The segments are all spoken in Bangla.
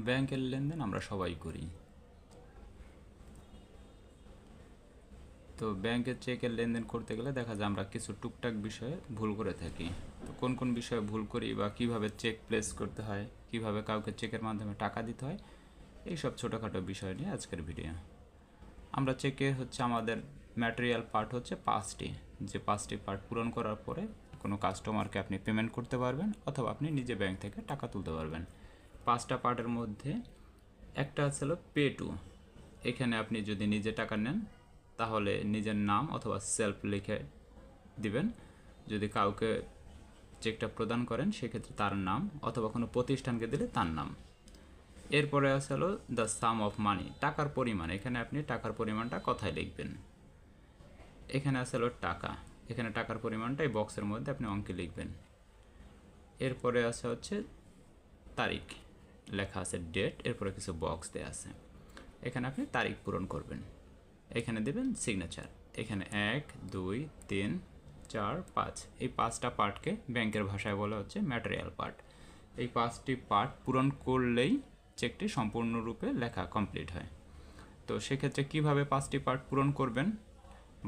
ব্যাংকের লেনদেন আমরা সবাই করি। তো ব্যাংকের চেকের লেনদেন করতে গেলে দেখা যায় আমরা কিছু টুকটাক বিষয়ে ভুল করে থাকি। তো কোন কোন বিষয়ে ভুল করি বা কিভাবে চেক প্লেস করতে হয়, কিভাবে কাউকে চেকের মাধ্যমে টাকা দিতে হয়, এইসব ছোটোখাটো বিষয় নিয়ে আজকের ভিডিও। আমরা চেকে হচ্ছে আমাদের ম্যাটেরিয়াল পার্ট হচ্ছে 5টি, যে 5টি পার্ট পূরণ করার পরে কোনো কাস্টমারকে আপনি পেমেন্ট করতে পারবেন অথবা আপনি নিজে ব্যাংক থেকে টাকা তুলতে পারবেন। 5টা পার্টের মধ্যে একটা ছিল পে টু। এখানে আপনি যদি নিজে টাকা নেন তাহলে নিজের নাম অথবা সেলফ লিখে দিবেন। যদি কাউকে চেকটা প্রদান করেন সেক্ষেত্রে তার নাম, অথবা কোনো প্রতিষ্ঠানকে দিলে তার নাম। এরপরে আছে হলো দ্য সাম অফ মানি, টাকার পরিমাণ। এখানে আপনি টাকার পরিমাণটা কথায় লিখবেন। এখানে আছে হলো টাকা, এখানে টাকার পরিমাণটা এই বক্সের মধ্যে আপনি অঙ্কে লিখবেন। এরপরে আছে হচ্ছে তারিখ, লেখা আছে ডেট, এরপরে কিছু বক্স দেওয়া আছে, এখানে আপনি তারিখ পূরণ করবেন। এখানে দেবেন সিগনেচার। এখানে 1 2 3 4 5, এই 5টা পার্টকে ব্যাংকের ভাষায় বলা হচ্ছে ম্যাটেরিয়াল পার্ট। এই 5টি পার্ট পূরণ করলেই চেকটি সম্পূর্ণরূপে লেখা কমপ্লিট হয়। তো সেক্ষেত্রে কিভাবে 5টি পার্ট পূরণ করবেন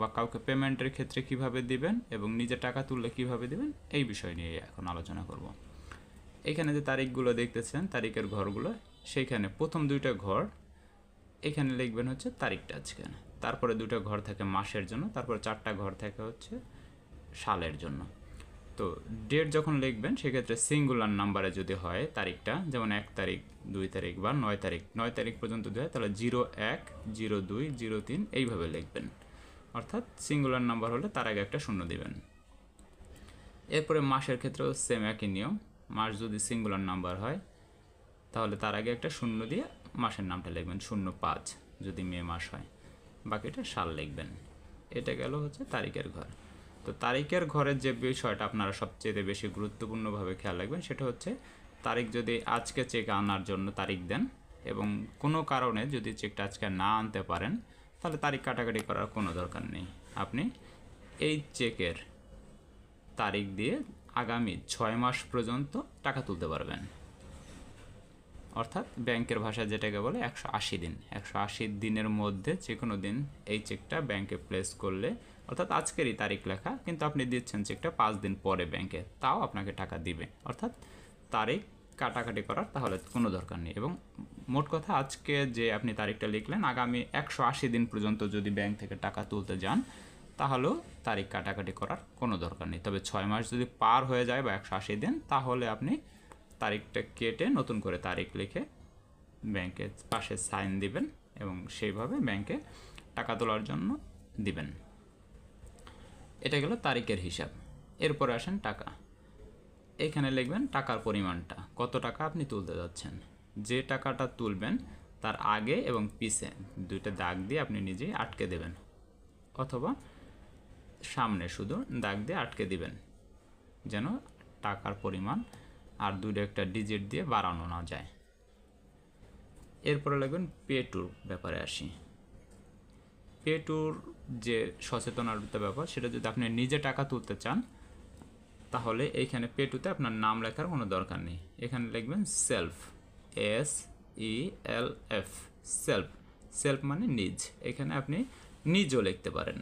বা কাউকে পেমেন্টের ক্ষেত্রে কিভাবে দিবেন এবং নিজে টাকা তুললে কিভাবে দিবেন, এই বিষয় নিয়ে এখন আলোচনা করব। এখানে যে তারিখগুলো দেখতেছেন, তারিখের ঘরগুলো, সেইখানে প্রথম 2টা ঘর এখানে লিখবেন হচ্ছে তারিখটা আজকে, তারপরে 2টা ঘর থাকে মাসের জন্য, তারপরে 4টা ঘর থাকে হচ্ছে সালের জন্য। তো ডেট যখন লিখবেন সেক্ষেত্রে সিঙ্গুলার নাম্বারে যদি হয় তারিখটা, যেমন 1 তারিখ 2 তারিখ বা 9 তারিখ, 9 তারিখ পর্যন্ত যদি হয় তাহলে 01 02 03 এইভাবে লিখবেন, অর্থাৎ সিঙ্গুলার নাম্বার হলে তার আগে একটা শূন্য দিবেন। এরপরে মাসের ক্ষেত্রেও সেম একই নিয়ম, মাস যদি সিঙ্গুলার নাম্বার হয় তাহলে তার আগে একটা শূন্য দিয়ে মাসের নামটা লিখবেন, 05 যদি মে মাস হয়, বাকিটা সাল লিখবেন। এটা গেল হচ্ছে তারিখের ঘর। তো তারিখের ঘরের যে বিষয়টা আপনারা সবচেয়ে বেশি গুরুত্বপূর্ণভাবে খেয়াল রাখবেন সেটা হচ্ছে তারিখ যদি আজকে চেক আনার জন্য তারিখ দেন এবং কোনো কারণে যদি চেকটা আজকে না আনতে পারেন তাহলে তারিখ কাটাকাটি করার কোনো দরকার নেই। আপনি এই চেকের তারিখ দিয়ে আগামী 6 মাস পর্যন্ত টাকা তুলতে পারবেন, অর্থাৎ ব্যাংকের ভাষায় যেটাকে বলে 180 দিন। 180 দিনের মধ্যে যে কোনো দিন এই চেকটা ব্যাংকে প্লেস করলে, অর্থাৎ আজকেরই তারিখ লেখা কিন্তু আপনি দিচ্ছেন চেকটা 5 দিন পরে ব্যাংকে, তাও আপনাকে টাকা দিবে, অর্থাৎ তারিখ কাটাকাটি করার তাহলে কোনো দরকার নেই। এবং মোট কথা আজকে যে আপনি তারিখটা লিখলেন, আগামী 180 দিন পর্যন্ত যদি ব্যাংক থেকে টাকা তুলতে যান তাহলেও তারিখ কাটাকাটি করার কোনো দরকার নেই। তবে 6 মাস যদি পার হয়ে যায় বা 180 দিন তাহলে আপনি তারিখটা কেটে নতুন করে তারিখ লিখে ব্যাংকের পাশে সাইন দিবেন এবং সেইভাবে ব্যাংকে টাকা তোলার জন্য দিবেন। এটা গেল তারিখের হিসাব। এরপরে আসেন টাকা। এখানে লিখবেন টাকার পরিমাণটা, কত টাকা আপনি তুলতে যাচ্ছেন। যে টাকাটা তুলবেন তার আগে এবং পিছে 2টা দাগ দিয়ে আপনি নিজেই আটকে দেবেন, অথবা সামনে শুধু দাগ দিয়ে আটকে দিবেন যেন টাকার পরিমাণ আর 2টা একটা ডিজিট দিয়ে বাড়ানো না যায়। এরপরে লিখবেন পে টুর ব্যাপারে আসি। পে টুর যে সচেতনতার ব্যাপার, সেটা যদি আপনি নিজে টাকা তুলতে চান তাহলে এইখানে পে টুতে আপনার নাম লেখার কোনো দরকার নেই। এখানে লিখবেন সেলফ, SELF, সেলফ। সেলফ মানে নিজ, এখানে আপনি নিজও লিখতে পারেন,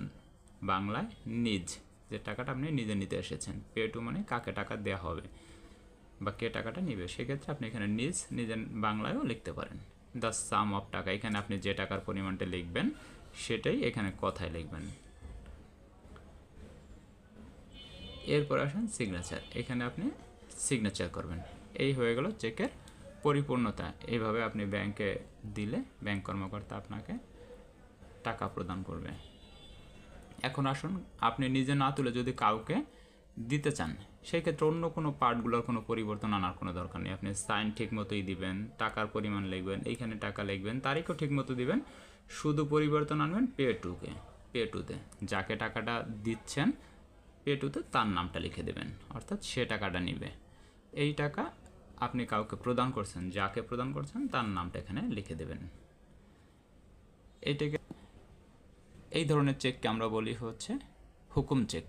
বাংলায় নিজ, যে টাকাটা আপনি নিজে নিতে এসেছেন। পে টু মানে কাকে টাকা দেওয়া হবে বা কে টাকাটা নেবে, সেক্ষেত্রে আপনি এখানে নিজের বাংলায়ও লিখতে পারেন। দ্য সাম অফ টাকা, এখানে আপনি যে টাকার পরিমাণটা লিখবেন সেটাই এখানে কথায় লিখবেন। এরপর আসেন সিগনেচার, এখানে আপনি সিগনেচার করবেন। এই হয়ে গেল চেকের পরিপূর্ণতা। এইভাবে আপনি ব্যাংকে দিলে ব্যাংক কর্মকর্তা আপনাকে টাকা প্রদান করবে। এখন আসুন, আপনি নিজে না তুলে যদি কাউকে দিতে চান সেই ক্ষেত্রে অন্য কোনো পার্টগুলোর কোনো পরিবর্তন আনার কোনো দরকার নেই। আপনি সাইন ঠিক মতোই দিবেন, টাকার পরিমাণ লিখবেন, এইখানে টাকা লিখবেন, তারিখও ঠিক মতো দিবেন, শুধু পরিবর্তন আনবেন পে টুতে যাকে টাকাটা দিচ্ছেন পে টুতে তার নামটা লিখে দেবেন, অর্থাৎ সে টাকাটা নিবে। এই টাকা আপনি কাউকে প্রদান করছেন, যাকে প্রদান করছেন তার নামটা এখানে লিখে দেবেন। এইটাকে, এই ধরনের চেককে আমরা বলি হচ্ছে হুকুম চেক।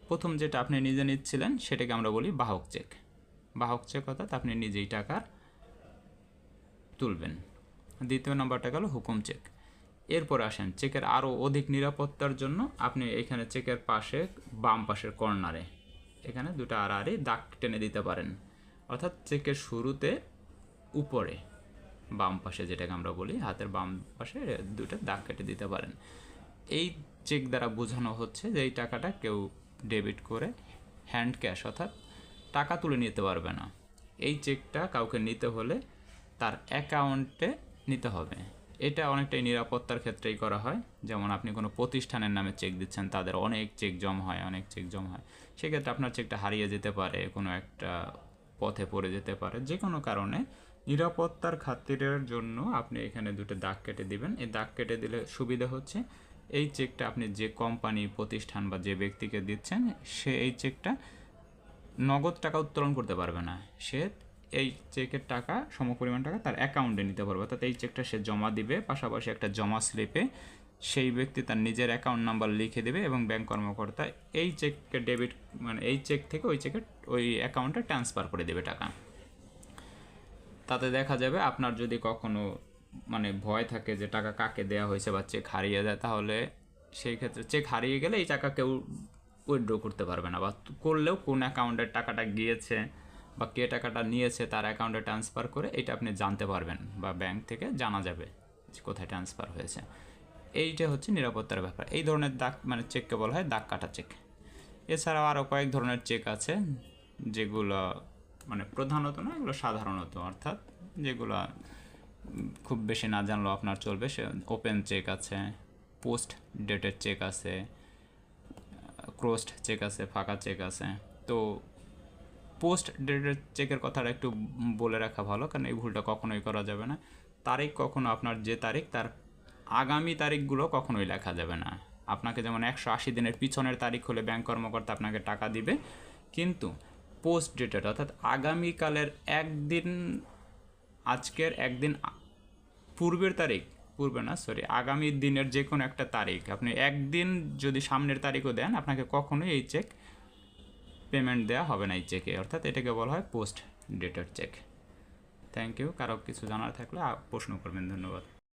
প্রথম যেটা আপনি নিজে নিচ্ছিলেন সেটাকে আমরা বলি বাহক চেক। বাহক চেক অর্থাৎ আপনি নিজেই টাকার তুলবেন। দ্বিতীয় নাম্বারটা গেল হুকুম চেক। এরপর আসেন চেকের আরও অধিক নিরাপত্তার জন্য আপনি এখানে চেকের পাশে বাম পাশের কর্নারে এখানে দুটো আড়াআড়ি দাগ টেনে দিতে পারেন, অর্থাৎ চেকের শুরুতে উপরে বাম পাশে, যেটাকে আমরা বলি হাতের বাম পাশে দুটো দাগ কেটে দিতে পারেন। এই চেক দ্বারা বোঝানো হচ্ছে যে এই টাকাটা কেউ ডেবিট করে হ্যান্ড ক্যাশ অর্থাৎ টাকা তুলে নিতে পারবে না। এই চেকটা কাউকে নিতে হলে তার অ্যাকাউন্টে নিতে হবে। এটা অনেকটাই নিরাপত্তার ক্ষেত্রেই করা হয়। যেমন আপনি কোনো প্রতিষ্ঠানের নামে চেক দিচ্ছেন, তাদের অনেক চেক জমা হয়, সেক্ষেত্রে আপনার চেকটা হারিয়ে যেতে পারে, কোনো একটা পথে পড়ে যেতে পারে, যে কোনো কারণে নিরাপত্তার খাতিরের জন্য আপনি এখানে দুটো দাগ কেটে দিবেন। এই দাগ কেটে দিলে সুবিধা হচ্ছে এই চেকটা আপনি যে কোম্পানি, প্রতিষ্ঠান বা যে ব্যক্তিকে দিচ্ছেন সে এই চেকটা নগদ টাকা উত্তোলন করতে পারবে না, সে এই চেকের টাকা সমপরিমাণ টাকা তার অ্যাকাউন্টে নিতে পারবে, অর্থাৎ এই চেকটা সে জমা দিবে, পাশাপাশি একটা জমা স্লিপে সেই ব্যক্তি তার নিজের অ্যাকাউন্ট নাম্বার লিখে দেবে এবং ব্যাংক কর্মকর্তা এই চেককে ডেবিট মানে এই চেক থেকে ওই অ্যাকাউন্টে ট্রান্সফার করে দেবে টাকা। তাতে দেখা যাবে আপনার যদি কখনো মানে ভয় থাকে যে টাকা কাকে দেওয়া হয়েছে বা চেক হারিয়ে যায়, তাহলে সেই ক্ষেত্রে চেক হারিয়ে গেলে এই টাকা কেউ উইথড্র করতে পারবে না, বা করলেও কোন অ্যাকাউন্টের টাকাটা গিয়েছে বা কে টাকাটা নিয়েছে তার অ্যাকাউন্টে ট্রান্সফার করে এটা আপনি জানতে পারবেন, বা ব্যাংক থেকে জানা যাবে যে কোথায় ট্রান্সফার হয়েছে। এইটা হচ্ছে নিরাপত্তার ব্যাপার। এই ধরনের দাগ মানে চেককে বলা হয় দাগ কাটা চেক। এছাড়াও আরও কয়েক ধরনের চেক আছে যেগুলো মানে প্রধানত না, এগুলো সাধারণত, অর্থাৎ যেগুলো খুব বেশি না জানলেও আপনার চলবে। সে ওপেন চেক আছে, পোস্ট ডেটেড চেক আছে, ক্রোসড চেক আছে, ফাঁকা চেক আছে। তো পোস্ট ডেটেড চেকের কথাটা একটু বলে রাখা ভালো, কারণ এই ভুলটা কখনোই করা যাবে না। তারিখ কখনো আপনার যে তারিখ তার আগামী তারিখগুলো কখনোই লেখা যাবে না। আপনাকে যেমন 180 দিনের পিছনের তারিখ হলে ব্যাংক কর্মকর্তা আপনাকে টাকা দিবে, কিন্তু পোস্ট ডেটেড অর্থাৎ আগামীকালের একদিন, আজকের একদিন পূর্বের তারিখ, আগামী দিনের যে কোনো একটা তারিখ আপনি একদিন যদি সামনের তারিখও দেন, আপনাকে কখনোই এই চেক পেমেন্ট দেওয়া হবে না এই চেকে, অর্থাৎ এটাকে বলা হয় post dated cheque. Thank you. কারো কিছু জানার থাকলে প্রশ্ন করবেন। ধন্যবাদ।